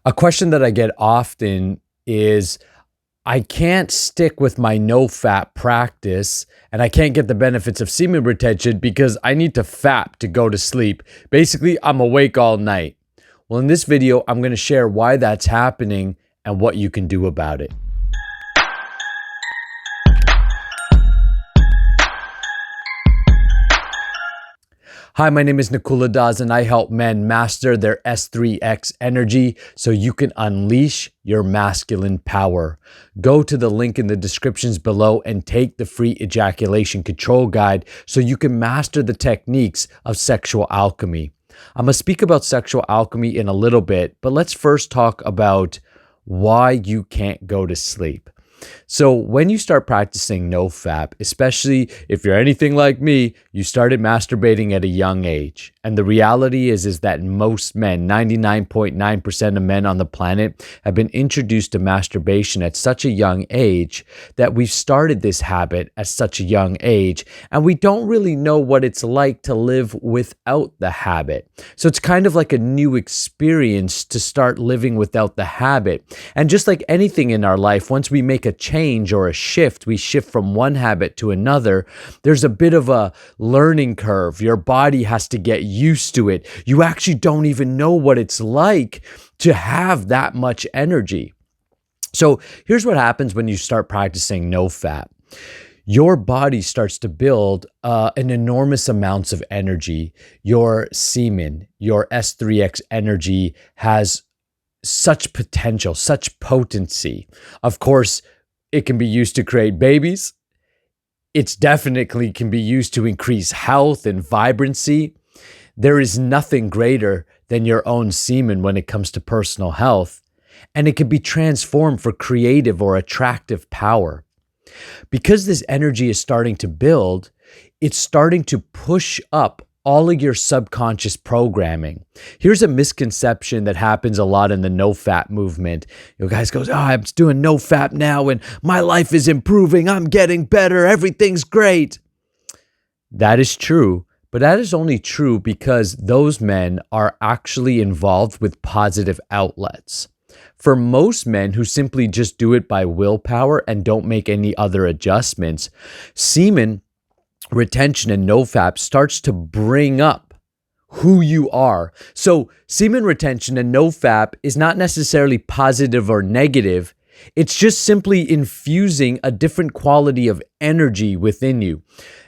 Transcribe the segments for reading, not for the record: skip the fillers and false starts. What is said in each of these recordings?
A question that I get often is I can't stick with my no fap practice and I can't get the benefits of semen retention because I need to fap to go to sleep. Basically, I'm awake all night. Well, in this video, I'm going to share why that's happening and what you can do about it. Hi, my name is Nakula and I help men master their S3X energy so you can unleash your masculine power. Go to the link in the descriptions below and take the free ejaculation control guide so you can master the techniques of sexual alchemy. I'm going to speak about sexual alchemy in a little bit, but let's first talk about why you can't go to sleep. So when you start practicing nofap, especially if you're anything like me, you started masturbating at a young age. And the reality is that most men, 99.9% of men on the planet, have been introduced to masturbation at such a young age that we've started this habit at such a young age, and we don't really know what it's like to live without the habit. So it's kind of like a new experience to start living without the habit. And just like anything in our life, once we make a change or a shift, we shift from one habit to another, there's a bit of a learning curve. Your body has to get used to it. You actually don't even know what it's like to have that much energy. So here's what happens when you start practicing nofap. Your body starts to build an enormous amounts of energy. Your semen, your S3X energy has such potential, such potency. Of course, it can be used to create babies. It's definitely can be used to increase health and vibrancy. There is nothing greater than your own semen when it comes to personal health, and it can be transformed for creative or attractive power. Because this energy is starting to build, it's starting to push up all of your subconscious programming. Here's a misconception that happens a lot in the no-fap movement. You guys goes, I'm doing no-fap now and my life is improving. I'm getting better. Everything's great. That is true, but that is only true because those men are actually involved with positive outlets. For most men who simply just do it by willpower and don't make any other adjustments, semen retention and nofap starts to bring up who you are. So semen retention and nofap is not necessarily positive or negative. It's just simply infusing a different quality of energy within you.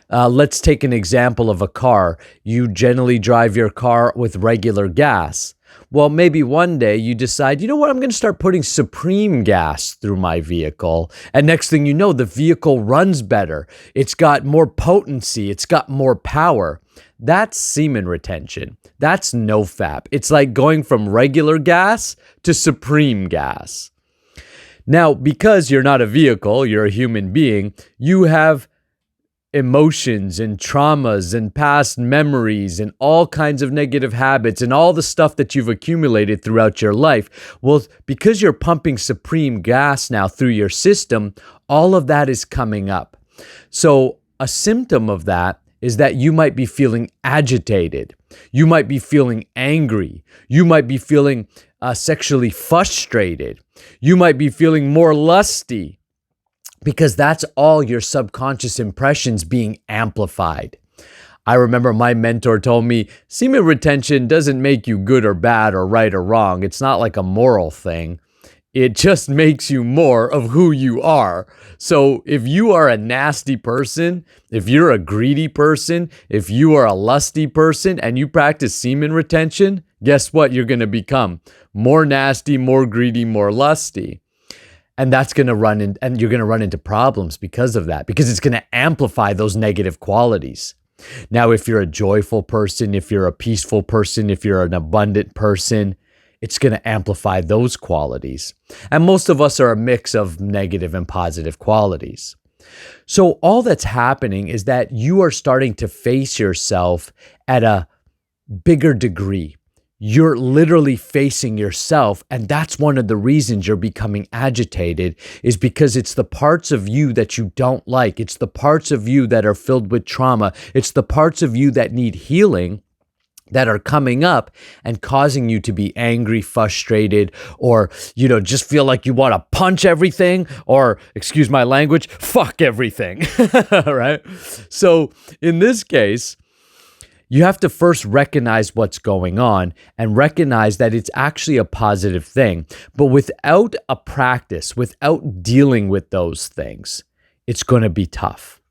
Let's take an example of a car. You generally drive your car with regular gas. Well, maybe one day you decide, you know what, I'm going to start putting supreme gas through my vehicle. And next thing you know, the vehicle runs better. It's got more potency. It's got more power. That's semen retention. That's nofap. It's like going from regular gas to supreme gas. Now, because you're not a vehicle, you're a human being, you have emotions and traumas and past memories and all kinds of negative habits and all the stuff that you've accumulated throughout your life. Well, because you're pumping supreme gas now through your system, all of that is coming up. So a symptom of that is that you might be feeling agitated. You might be feeling angry. You might be feeling sexually frustrated. You might be feeling more lusty, because that's all your subconscious impressions being amplified. I remember my mentor told me, semen retention doesn't make you good or bad or right or wrong. It's not like a moral thing. It just makes you more of who you are. So if you are a nasty person, if you're a greedy person, if you are a lusty person and you practice semen retention, guess what you're going to become? More nasty, more greedy, more lusty. And that's going to and you're going to run into problems because of that, because it's going to amplify those negative qualities. Now, if you're a joyful person, if you're a peaceful person, if you're an abundant person, it's going to amplify those qualities. And most of us are a mix of negative and positive qualities. So all that's happening is that you are starting to face yourself at a bigger degree. You're literally facing yourself, and that's one of the reasons you're becoming agitated, is because it's the parts of you that you don't like. It's the parts of you that are filled with trauma. It's the parts of you that need healing that are coming up and causing you to be angry, frustrated, or, just feel like you want to punch everything, or, excuse my language, fuck everything, right? So in this case, you have to first recognize what's going on and recognize that it's actually a positive thing. But without a practice, without dealing with those things, it's going to be tough.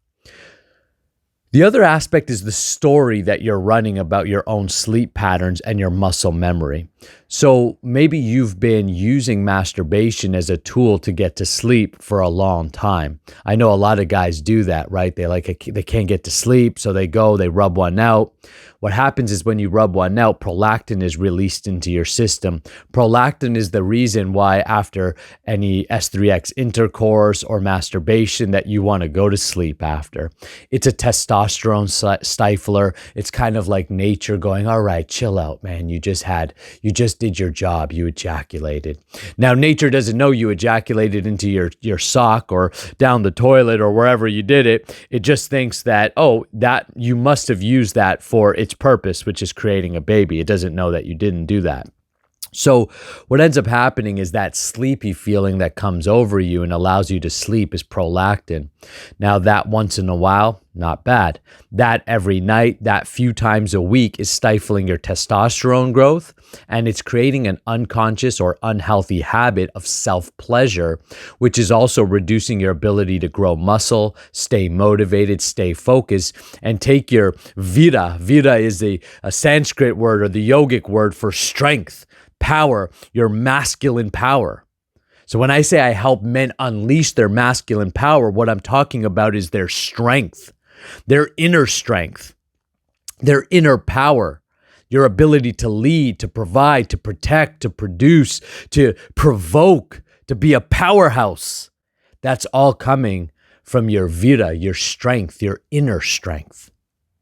The other aspect is the story that you're running about your own sleep patterns and your muscle memory. So maybe you've been using masturbation as a tool to get to sleep for a long time. I know a lot of guys do that, right? They can't get to sleep, so they rub one out. What happens is when you rub one out, prolactin is released into your system. Prolactin is the reason why after any S3X intercourse or masturbation that you want to go to sleep after. It's a testosterone stifler. It's kind of like nature going, all right, chill out, man. You just did your job. You ejaculated. Now, nature doesn't know you ejaculated into your sock or down the toilet or wherever you did it. It just thinks that, that you must have used that for its purpose, which is creating a baby. It doesn't know that you didn't do that. So what ends up happening is that sleepy feeling that comes over you and allows you to sleep is prolactin. Now that once in a while, not bad. That every night, that few times a week is stifling your testosterone growth, and it's creating an unconscious or unhealthy habit of self-pleasure, which is also reducing your ability to grow muscle, stay motivated, stay focused, and take your vira. Vira is a Sanskrit word or the yogic word for strength, power, your masculine power. So when I say I help men unleash their masculine power, what I'm talking about is their strength, their inner strength, their inner power, your ability to lead, to provide, to protect, to produce, to provoke, to be a powerhouse. That's all coming from your vira, your strength, your inner strength.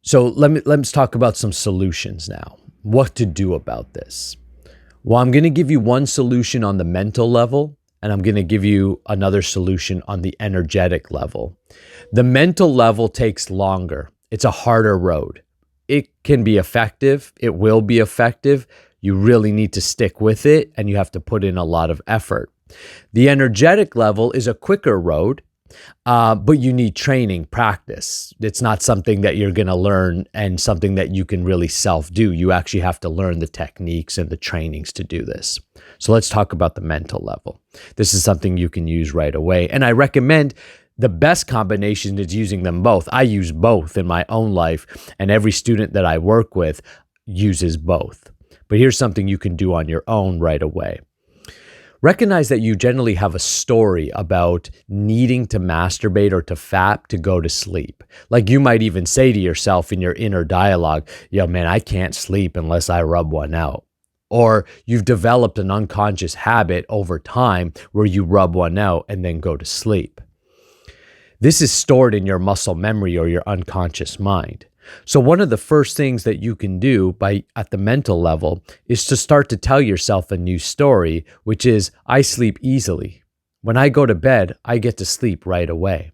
So let's talk about some solutions now. What to do about this? Well, I'm going to give you one solution on the mental level, and I'm going to give you another solution on the energetic level. The mental level takes longer. It's a harder road. It can be effective. It will be effective. You really need to stick with it, and you have to put in a lot of effort. The energetic level is a quicker road, but you need training, practice. It's not something that you're going to learn and something that you can really self-do. You actually have to learn the techniques and the trainings to do this. So let's talk about the mental level. This is something you can use right away. And I recommend the best combination is using them both. I use both in my own life, and every student that I work with uses both. But here's something you can do on your own right away. Recognize that you generally have a story about needing to masturbate or to fap to go to sleep. Like you might even say to yourself in your inner dialogue, yo, man, I can't sleep unless I rub one out. Or you've developed an unconscious habit over time where you rub one out and then go to sleep. This is stored in your muscle memory or your unconscious mind. So one of the first things that you can do at the mental level is to start to tell yourself a new story, which is, I sleep easily. When I go to bed, I get to sleep right away.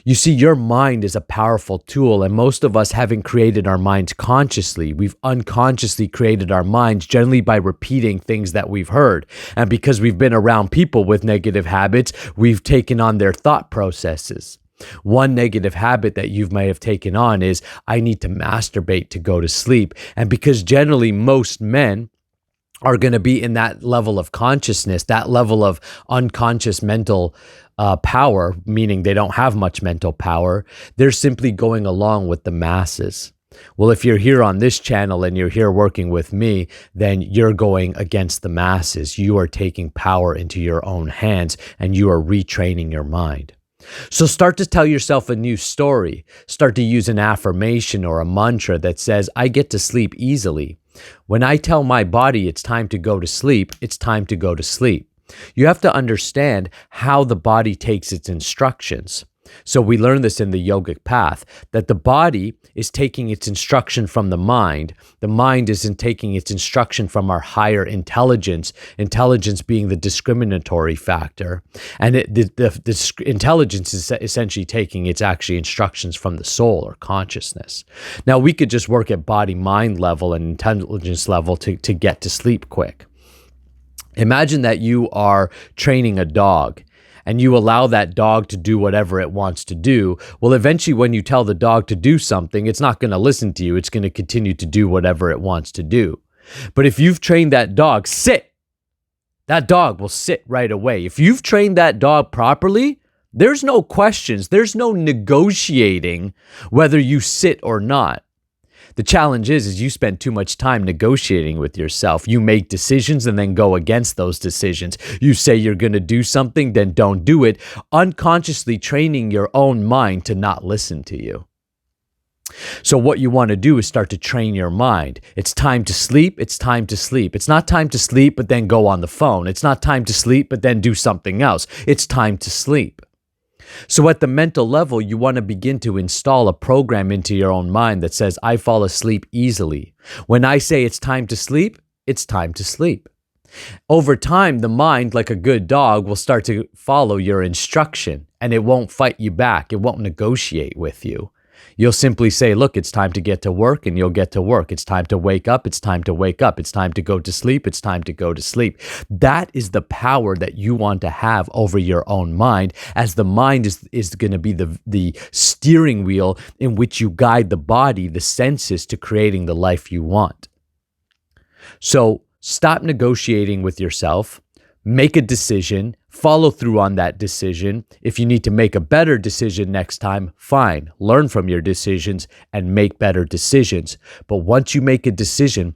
You see, your mind is a powerful tool, and most of us haven't created our minds consciously. We've unconsciously created our minds, generally by repeating things that we've heard. And because we've been around people with negative habits, we've taken on their thought processes. One negative habit that you might have taken on is, I need to masturbate to go to sleep. And because generally most men are going to be in that level of consciousness, that level of unconscious mental power, meaning they don't have much mental power, they're simply going along with the masses. Well, if you're here on this channel and you're here working with me, then you're going against the masses. You are taking power into your own hands and you are retraining your mind. So start to tell yourself a new story. Start to use an affirmation or a mantra that says, I get to sleep easily. When I tell my body it's time to go to sleep, it's time to go to sleep. You have to understand how the body takes its instructions. So we learn this in the yogic path, that the body is taking its instruction from the mind. The mind isn't taking its instruction from our higher intelligence, intelligence being the discriminatory factor. And the intelligence is essentially taking its actually instructions from the soul or consciousness. Now, we could just work at body-mind level and intelligence level to get to sleep quick. Imagine that you are training a dog and you allow that dog to do whatever it wants to do. Well, eventually when you tell the dog to do something, it's not going to listen to you. It's going to continue to do whatever it wants to do. But if you've trained that dog, sit, that dog will sit right away. If you've trained that dog properly, there's no questions. There's no negotiating whether you sit or not. The challenge is you spend too much time negotiating with yourself. You make decisions and then go against those decisions. You say you're going to do something, then don't do it, unconsciously training your own mind to not listen to you. So what you want to do is start to train your mind. It's time to sleep. It's time to sleep. It's not time to sleep, but then go on the phone. It's not time to sleep, but then do something else. It's time to sleep. So at the mental level, you want to begin to install a program into your own mind that says, I fall asleep easily. When I say it's time to sleep, it's time to sleep. Over time, the mind, like a good dog, will start to follow your instruction and it won't fight you back. It won't negotiate with you. You'll simply say, look, it's time to get to work, and you'll get to work. It's time to wake up. It's time to wake up. It's time to go to sleep. It's time to go to sleep. That is the power that you want to have over your own mind, as the mind is going to be the steering wheel in which you guide the body, the senses, to creating the life you want. So stop negotiating with yourself. Make a decision, follow through on that decision. If you need to make a better decision next time, fine. Learn from your decisions and make better decisions. But once you make a decision,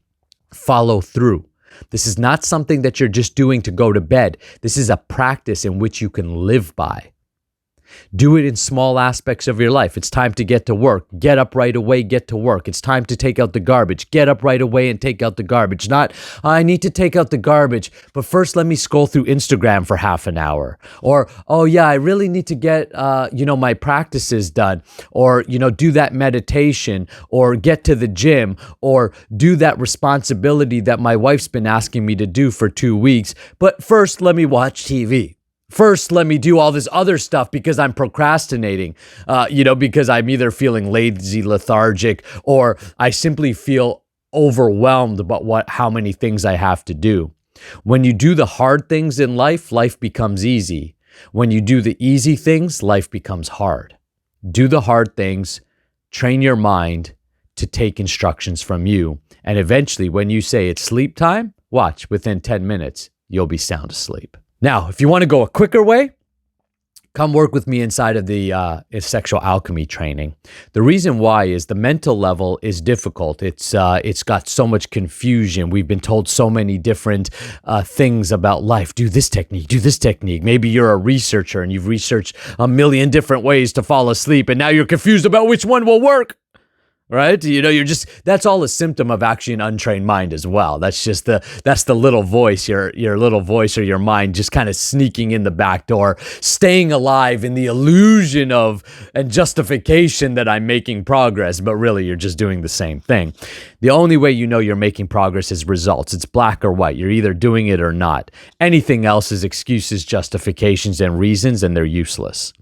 follow through. This is not something that you're just doing to go to bed. This is a practice in which you can live by. Do it in small aspects of your life. It's time to get to work. Get up right away, get to work. It's time to take out the garbage. Get up right away and take out the garbage. Not, I need to take out the garbage, but first let me scroll through Instagram for half an hour. Or, oh yeah, I really need to get, my practices done. Or, do that meditation, or get to the gym, or do that responsibility that my wife's been asking me to do for 2 weeks. But first, let me watch TV. First, let me do all this other stuff because I'm procrastinating, because I'm either feeling lazy, lethargic, or I simply feel overwhelmed about how many things I have to do. When you do the hard things in life, life becomes easy. When you do the easy things, life becomes hard. Do the hard things, train your mind to take instructions from you. And eventually, when you say it's sleep time, watch, within 10 minutes, you'll be sound asleep. Now, if you want to go a quicker way, come work with me inside of the sexual alchemy training. The reason why is the mental level is difficult. It's got so much confusion. We've been told so many different things about life. Do this technique, do this technique. Maybe you're a researcher and you've researched a million different ways to fall asleep, and now you're confused about which one will work. Right? That's all a symptom of actually an untrained mind as well. That's the little voice, your little voice or your mind just kind of sneaking in the back door, staying alive in the illusion of and justification that I'm making progress, but really you're just doing the same thing. The only way you know you're making progress is results. It's black or white. You're either doing it or not. Anything else is excuses, justifications, and reasons, and they're useless.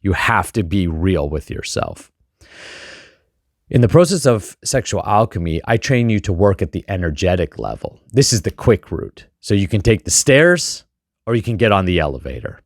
You have to be real with yourself. In the process of sexual alchemy, I train you to work at the energetic level. This is the quick route. So you can take the stairs or you can get on the elevator.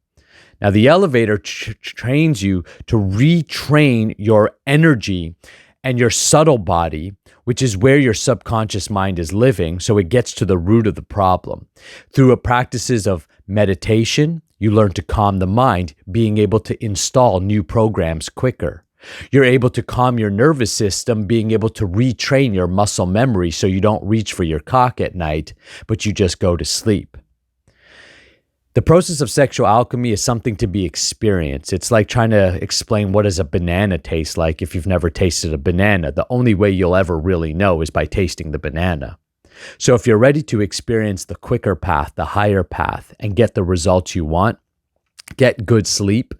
Now, the elevator trains you to retrain your energy and your subtle body, which is where your subconscious mind is living, so it gets to the root of the problem. Through practices of meditation, you learn to calm the mind, being able to install new programs quicker. You're able to calm your nervous system, being able to retrain your muscle memory so you don't reach for your cock at night, but you just go to sleep. The process of sexual alchemy is something to be experienced. It's like trying to explain what does a banana taste like if you've never tasted a banana. The only way you'll ever really know is by tasting the banana. So if you're ready to experience the quicker path, the higher path, and get the results you want, get good sleep,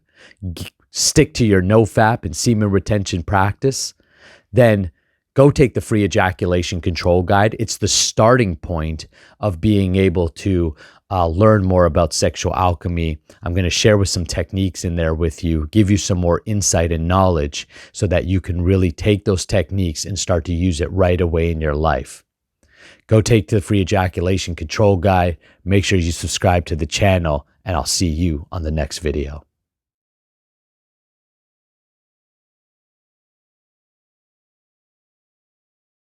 stick to your NoFap and semen retention practice, then go take the free ejaculation control guide. It's the starting point of being able to learn more about sexual alchemy. I'm going to share with some techniques in there with you, give you some more insight and knowledge so that you can really take those techniques and start to use it right away in your life. Go take the free ejaculation control guide. Make sure you subscribe to the channel, and I'll see you on the next video.